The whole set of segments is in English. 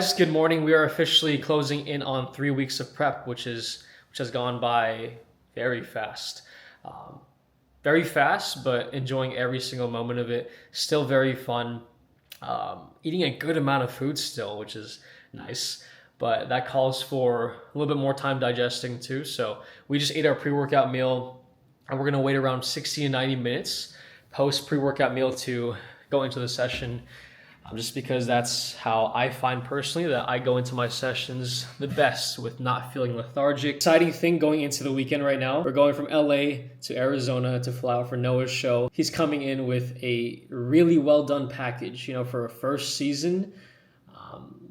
guys, good morning. We are officially closing in on 3 weeks of prep, which has gone by very fast. Very fast, but enjoying every single moment of it. Still very fun. Eating a good amount of food still, which is nice. But that calls for a little bit more time digesting too. So we just ate our pre-workout meal, and we're gonna wait around 60 to 90 minutes post pre-workout meal to go into the session. Just because that's how I find personally that I go into my sessions the best, with not feeling lethargic. Exciting thing going into the weekend right now. We're going from LA to Arizona to fly out for Noah's show. He's coming in with a really well done package. You know, for a first season,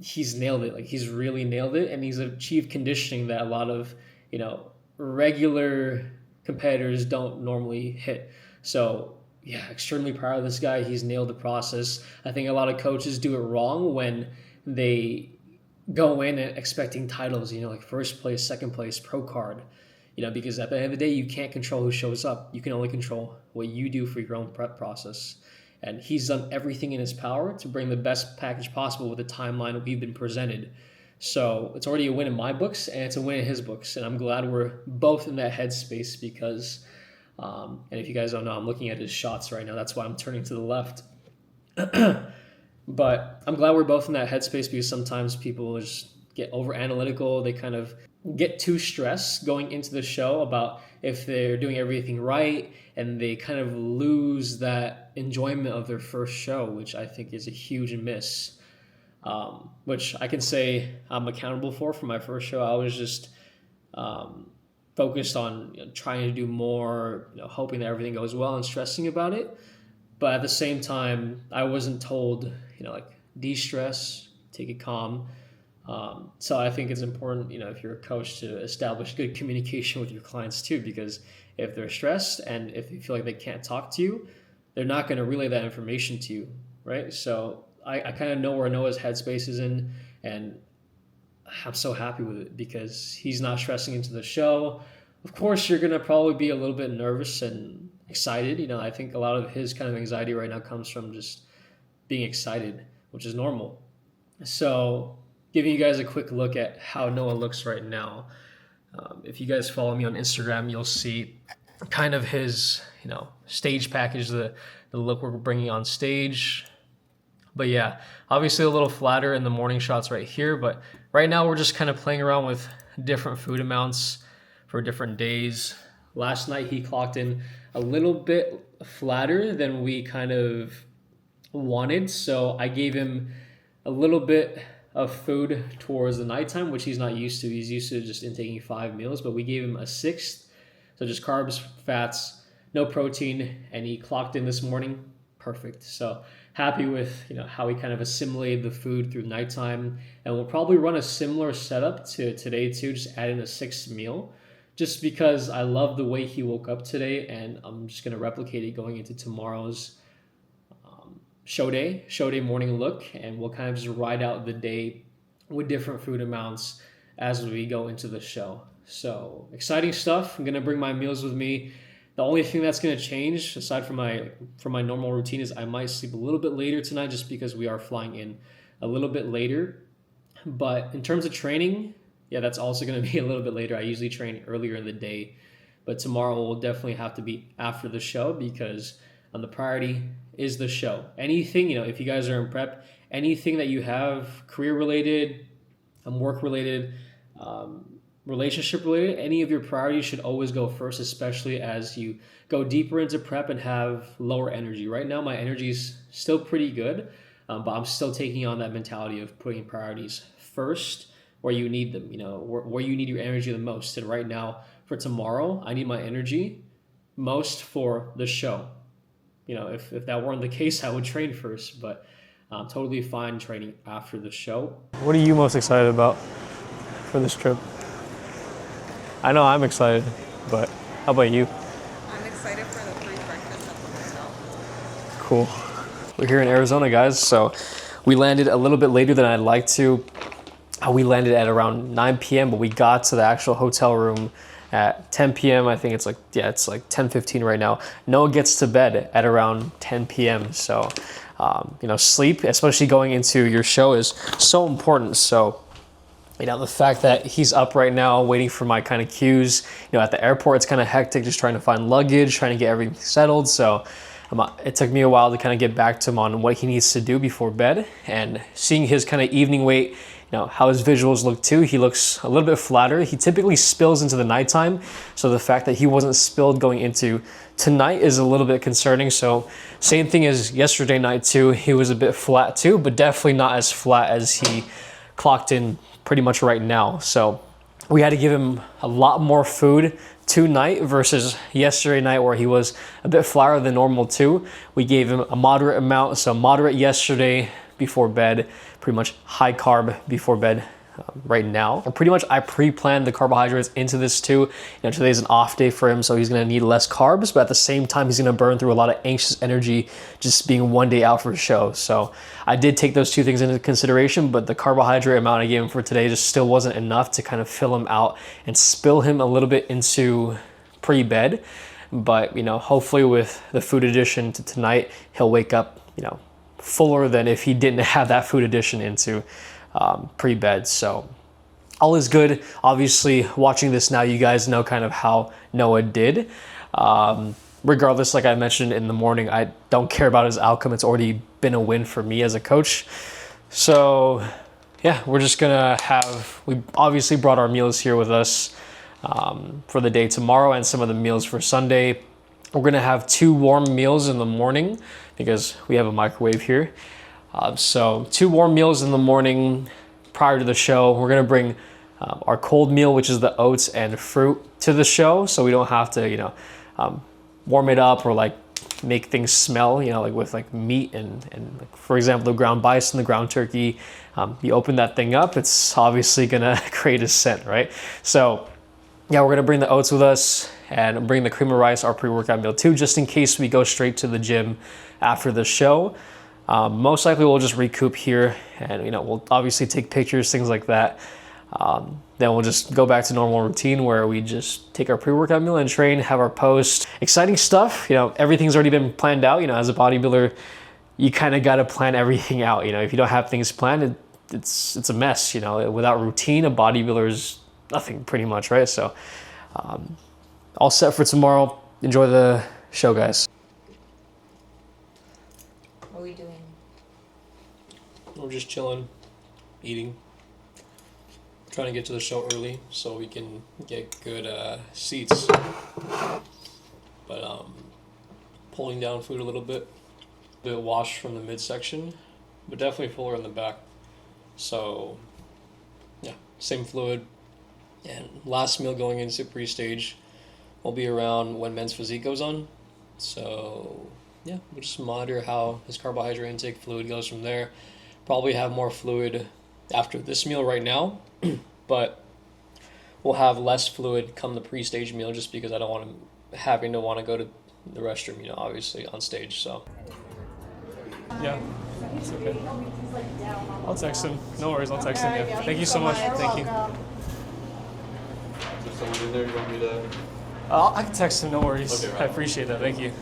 he's nailed it. Like, he's really nailed it, and he's achieved conditioning that a lot of, you know, regular competitors don't normally hit. So yeah, extremely proud of this guy. He's nailed the process. I think a lot of coaches do it wrong when they go in and expecting titles, you know, like first place, second place, pro card, you know, because at the end of the day, you can't control who shows up. You can only control what you do for your own prep process. And he's done everything in his power to bring the best package possible with the timeline we've been presented. So it's already a win in my books, and it's a win in his books. And I'm glad we're both in that headspace because and if you guys don't know, I'm looking at his shots right now. That's why I'm turning to the left. But I'm glad we're both in that headspace, because sometimes people just get over analytical. They kind of get too stressed going into the show about if they're doing everything right, and they kind of lose that enjoyment of their first show, which I think is a huge miss, which I can say I'm accountable for my first show. I was just focused on, you know, trying to do more, you know, hoping that everything goes well and stressing about it. But at the same time, I wasn't told, you know, like, de-stress, take it calm. So I think it's important, you know, if you're a coach, to establish good communication with your clients too, because if they're stressed and if they feel like they can't talk to you, they're not going to relay that information to you, right? So I kind of know where Noah's headspace is in, and I'm so happy with it because he's not stressing into the show. Of course, you're going to probably be a little bit nervous and excited. You know, I think a lot of his kind of anxiety right now comes from just being excited, which is normal. So giving you guys a quick look at how Noah looks right now. If you guys follow me on Instagram, you'll see kind of his, you know, stage package, the look we're bringing on stage. But yeah, obviously a little flatter in the morning shots right here, but right now we're just kind of playing around with different food amounts for different days. Last night he clocked in a little bit flatter than we kind of wanted, so I gave him a little bit of food towards the nighttime, which he's not used to. He's used to just intaking 5 meals, but we gave him a sixth, so just carbs, fats, no protein, and he clocked in this morning perfect. So happy with, you know, how he kind of assimilated the food through nighttime, and we'll probably run a similar setup to today too, just add in a sixth meal, just because I love the way he woke up today, and I'm just going to replicate it going into tomorrow's show day morning look, and we'll kind of just ride out the day with different food amounts as we go into the show. So exciting stuff. I'm going to bring my meals with me. The only thing that's going to change, aside from my normal routine, is I might sleep a little bit later tonight, just because we are flying in a little bit later. But in terms of training, yeah, that's also going to be a little bit later. I usually train earlier in the day, but tomorrow will definitely have to be after the show, because the priority is the show. Anything, you know, if you guys are in prep, anything that you have career-related, work-related, relationship-related, any of your priorities should always go first, especially as you go deeper into prep and have lower energy. Right now, my energy is still pretty good, but I'm still taking on that mentality of putting priorities first where you need them, you know, where you need your energy the most. And right now, for tomorrow, I need my energy most for the show. You know, if that weren't the case, I would train first, but I'm totally fine training after the show. What are you most excited about for this trip? I know I'm excited, but how about you? I'm excited for the free breakfast at the hotel. Cool. We're here in Arizona, guys, so we landed a little bit later than I'd like to. We landed at around 9 p.m., but we got to the actual hotel room at 10 p.m. I think it's like 10:15 right now. Noah gets to bed at around 10 p.m., so sleep, especially going into your show, is so important. So, the fact that he's up right now waiting for my kind of cues, at the airport, it's kind of hectic, just trying to find luggage, trying to get everything settled. So it took me a while to kind of get back to him on what he needs to do before bed, and seeing his kind of evening weight, how his visuals look too. He looks a little bit flatter. He typically spills into the nighttime. So the fact that he wasn't spilled going into tonight is a little bit concerning. So same thing as yesterday night too. He was a bit flat too, but definitely not as flat as he clocked in pretty much right now. So we had to give him a lot more food tonight versus yesterday night where he was a bit flatter than normal too. We gave him a moderate amount, so moderate yesterday before bed, pretty much high carb before bed right now. And pretty much I pre-planned the carbohydrates into this too. Today's an off day for him, so he's gonna need less carbs, but at the same time, he's gonna burn through a lot of anxious energy just being one day out for a show. So I did take those two things into consideration, but the carbohydrate amount I gave him for today just still wasn't enough to kind of fill him out and spill him a little bit into pre-bed. But, hopefully with the food addition to tonight, he'll wake up, fuller than if he didn't have that food addition into pre-bed. So all is good. Obviously, watching this now, you guys know kind of how Noah did. Regardless, like I mentioned in the morning, I don't care about his outcome. It's already been a win for me as a coach. So yeah, we're just gonna we obviously brought our meals here with us for the day tomorrow and some of the meals for Sunday. We're gonna have 2 warm meals in the morning because we have a microwave here. So 2 warm meals in the morning prior to the show. We're gonna bring our cold meal, which is the oats and fruit, to the show, so we don't have to, warm it up or like make things smell, like with like meat and like, for example, the ground bison, the ground turkey. You open that thing up, it's obviously gonna create a scent, right? So yeah, we're gonna bring the oats with us and bring the cream of rice, our pre-workout meal too, just in case we go straight to the gym after the show. Most likely we'll just recoup here and we'll obviously take pictures, things like that. Then we'll just go back to normal routine where we just take our pre-workout meal and train, have our post. Exciting stuff, everything's already been planned out. As a bodybuilder, you kind of got to plan everything out. If you don't have things planned, it's a mess. Without routine, a bodybuilder is nothing pretty much, right? So all set for tomorrow. Enjoy the show, guys. What are we doing? We're just chilling, eating, trying to get to the show early so we can get good seats. But pulling down food a little bit washed from the midsection, but definitely fuller in the back. So yeah, same fluid. And last meal going into pre-stage will be around when men's physique goes on. So yeah, we'll just monitor how his carbohydrate intake fluid goes from there. Probably have more fluid after this meal right now, but we'll have less fluid come the pre-stage meal just because I don't want him having to want to go to the restroom, obviously on stage. So yeah, it's okay. I'll text him. No worries, I'll text him. Yeah. Thank you so much. Thank you. Is there someone in there you want me to? I can text him. No worries. Okay, right. I appreciate that. Thank you.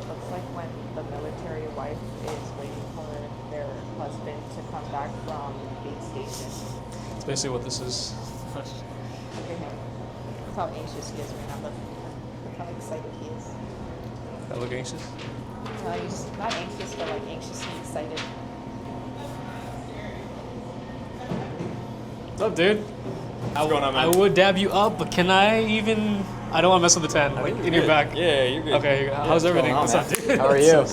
Looks like when the military wife is waiting for their husband to come back from aid station. That's basically what this is. Look at him. Look how anxious he is right now. Look how excited he is. I look anxious? No, he's not anxious, but like anxiously excited. What's up, dude? What's going on, man? I would dab you up, but can I even? I don't want to mess with the tan. Like, in your back. Yeah, you're good. Okay, you're good. How's everything? going on, What's up, dude? How are you?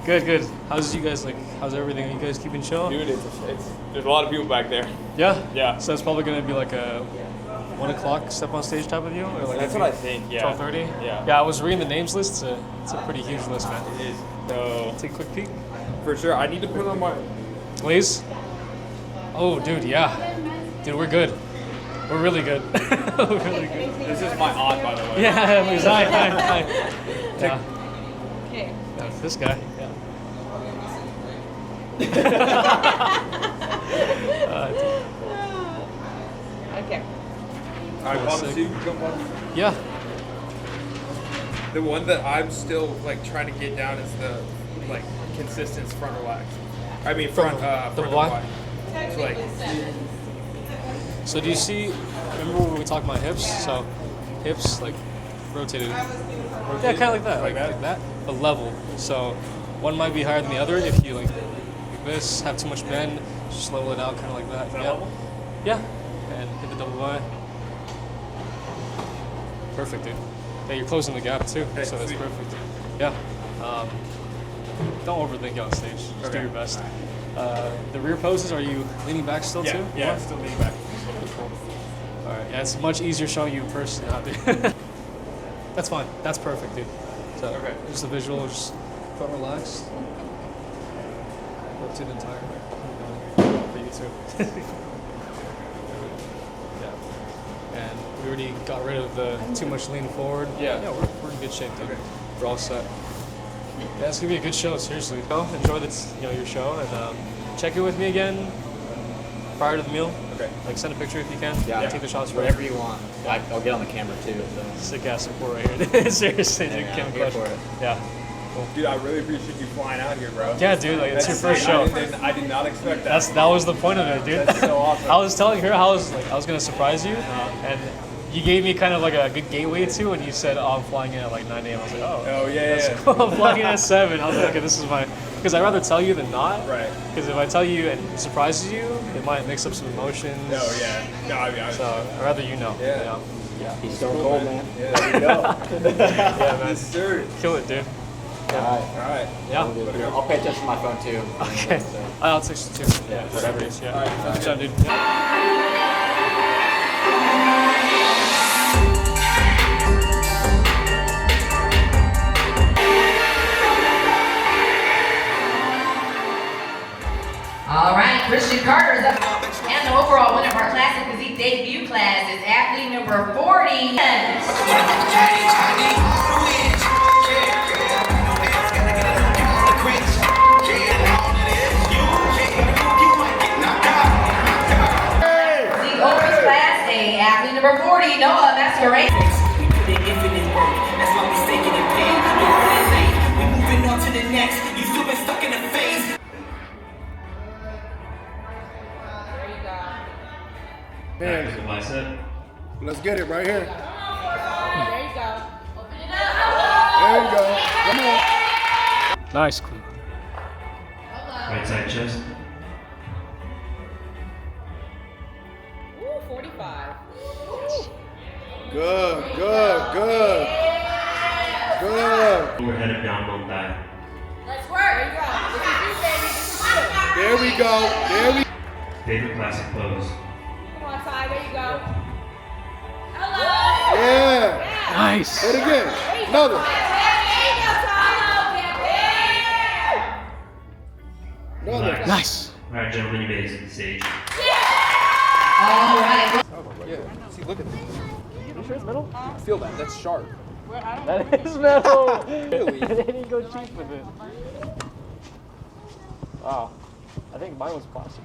Good. How's you guys like? How's everything? Are you guys keeping chill? Dude, there's a lot of people back there. Yeah. Yeah. So it's probably gonna be like a 1 o'clock step on stage type of deal, or like That's what I think. Yeah. 12:30. Yeah. Yeah, I was reading the names list. It's a pretty huge list, man. It is. So Take a quick peek. for sure, I need to put on my. Please. Oh, dude, yeah. Dude, we're good. We're really good. We're really good. This is my aunt, by the way. Yeah, please. Hi. Yeah. Okay. Yeah, this guy. Okay. All right, Bob, sick. so you can jump on. Yeah. The one that I'm still like trying to get down is the like consistent front relax. I mean front double Y. Y? It's like So do you see, remember when we talked about hips? So hips like rotated. Yeah, kind of like that. Like that, but level. So one might be higher than the other if you like this, have too much bend, just level it out kind of like that. Yeah. level? Yeah. And hit the double Y. Perfect, dude. Yeah, you're closing the gap too, Okay, so that's sweet. perfect. Yeah. Don't overthink it on stage. Just do your best. The rear poses, are you leaning back still too? Yeah, still leaning back. Cool. All right. Yeah, it's much easier showing you in person now, dude. That's fine. That's perfect, dude. So just a visual, just front relaxed. Rotate the entire way. For you too. Yeah. And we already got rid of the too much lean forward. Yeah. Yeah, we're in good shape, dude. We're all set. Yeah, it's gonna be a good show. Seriously. Enjoy your show, and check in with me again prior to the meal. Okay. Like send a picture if you can. Yeah. Take the shots. Whatever you want. I'll get on the camera too. So. Sick ass support right here. Seriously, dude. Yeah, Kim I'm here Clutch. for it. Yeah. Dude, I really appreciate you flying out here, bro. Yeah, dude. Like it's your That's first sick. show. I did not expect that. That was the point of it, dude. That's so awesome. I was telling her I was gonna surprise you, and you gave me kind of like a good gateway to, and you said, "Oh, I'm flying in at like 9 a.m." I was like, "Oh, Oh yeah, that's yeah. cool. I'm flying in at 7." I was like, "Okay, this is my," because I'd rather tell you than not. Right. Because if I tell you and it surprises you, it might mix up some emotions. Oh yeah. No, I mean, So I'd rather you know. Yeah. You know? Yeah. He's so cold, man. Yeah, there you go. Yeah, man. Yes, sir. Kill it, dude. All right. All right. Yeah. I'll pay attention to my phone too. Okay. So. I'll text you too. Yeah, whatever. Yeah. All right. Good job, dude. All right, Christian Carter is up. And the overall winner of our Classic Physique debut class is athlete number 40. The Oprah's class A, athlete number 40, Noah Masquerade. Man, let's get it right here. There you go. There you go. Come on. Nice, clean. Right side chest. Ooh, 45. Good, good, good. Good. Overhead abdominal and thigh. Let's work. There you go. This is you, baby. This is you. There we go. There we Favorite classic pose. Come on, Ty. There you go. Hello. Yeah. Nice. Hit it again. Another. There you go, Ty. Another. Nice. All right, gentlemen, you made it to the stage. All right. Yeah. See, look at this. You sure it's metal? Feel that. That's sharp. That is metal. Really? They didn't go cheap with it. Wow. I think mine was plastic.